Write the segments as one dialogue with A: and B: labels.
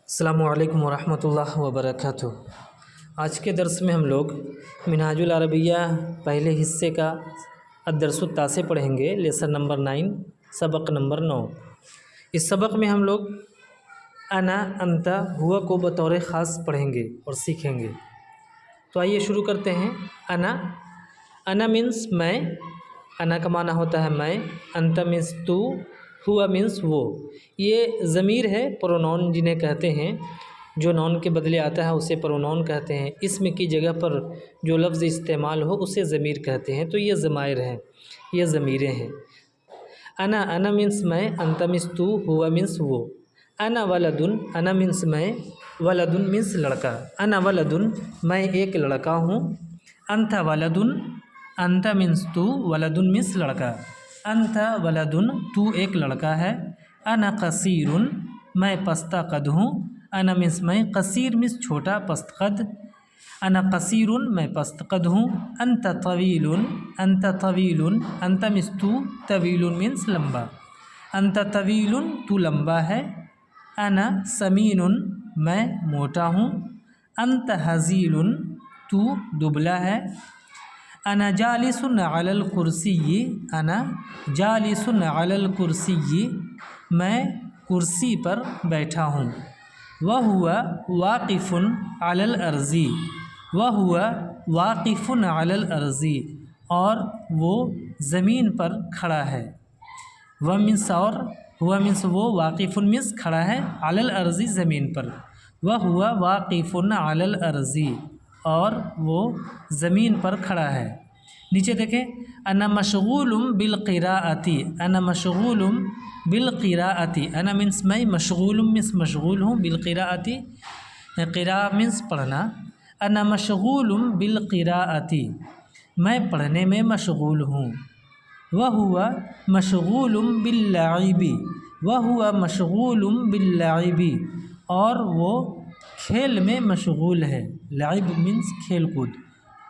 A: السلام علیکم ورحمۃ اللہ وبرکاتہ۔ آج کے درس میں ہم لوگ منہاج العربیہ پہلے حصے کا الدرس التاسع پڑھیں گے، لیسن نمبر 9، سبق نمبر 9۔ اس سبق میں ہم لوگ انا، انت، ہوا کو بطور خاص پڑھیں گے اور سیکھیں گے۔ تو آئیے شروع کرتے ہیں۔ انا مینس میں، انا کا معنی ہوتا ہے میں، انت مینس تو، ہوا مینس وہ۔ یہ ضمیر ہے، پرونون جنہیں کہتے ہیں، جو نون کے بدلے آتا ہے اسے پرونون کہتے ہیں۔ اسم کی جگہ پر جو لفظ استعمال ہو اسے ضمیر کہتے ہیں، تو یہ ضمائر ہیں، یہ ضمیریں ہیں۔ انا مینس میں، انت مینس تو، ہوا مینس وہ۔ انا ولدن، انا مینس میں، ولدن مینس لڑکا۔ انا ولدن، میں ایک لڑکا ہوں۔ انت ولدن، انت مینس تو، ولدن مینس لڑکا۔ انت ولدن، تو ایک لڑکا ہے۔ انا قصیر، میں پستہ قد ہوں۔ انا مینس میں، قصیر مینس چھوٹا، پست قد۔ انا قصیر، میں پست قد ہوں۔ انت طویل، انت طویل، انت مینس تو، طویل مینس لمبا۔ انت طویل، تو لمبا ہے۔ انا سمین، میں موٹا ہوں۔ انت ہزیل، تو دبلا ہے۔ انا جالس علی الکرسی، انا جالس علی الکرسی، میں کرسی پر بیٹھا ہوں۔ وہو واقف علی الارض، وہو واقف علی الارض، اور وہ زمین پر کھڑا ہے۔ وہ مینس اور، ہوا مینس وہ، واقف مینس کھڑا ہے، علی الارض زمین پر۔ وہو واقف علی الارض، اور وہ زمین پر کھڑا ہے۔ نیچے دیکھیں، انا مشغول بالقراءۃ، انا مشغول بالقراءۃ، انا مینس میں، مشغول مینس مشغول ہوں، بالقراءۃ قراء مینس پڑھنا۔ انا مشغول بالقراءۃ، میں پڑھنے میں مشغول ہوں۔ وہو مشغول باللعب، وہو مشغول باللعب، اور وہ کھیل میں مشغول ہے۔ لعب مینس کھیل کود،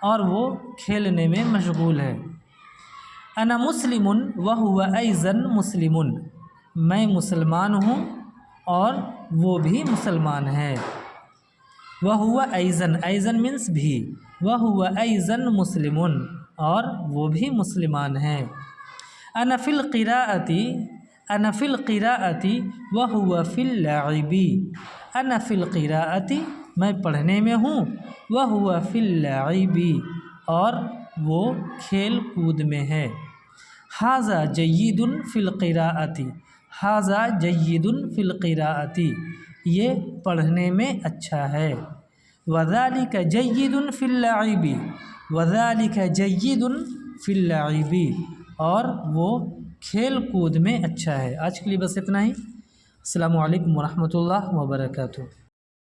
A: اور وہ کھیلنے میں مشغول ہے۔ انا مسلم وہو ایضا مسلم، میں مسلمان ہوں اور وہ بھی مسلمان ہے۔ وہو ایضا، ایضا مینس بھی، وہو ایضا مسلم، اور وہ بھی مسلمان ہیں۔ انا فی القراءۃ، انا فی القراءۃ وہو فی اللعب، انا فی القراءۃ، میں پڑھنے میں ہوں، وہو فی اللعب، اور وہ کھیل کود میں ہے۔ ھذا جید فی القراءۃ، ھذا جید فی القراءۃ، یہ پڑھنے میں اچھا ہے۔ وذلک جید فی اللعب، وذلک جید فی اللعب، اور وہ کھیل کود میں اچھا ہے۔ آج کے لیے بس اتنا ہی۔ السلام علیکم ورحمۃ اللہ وبرکاتہ۔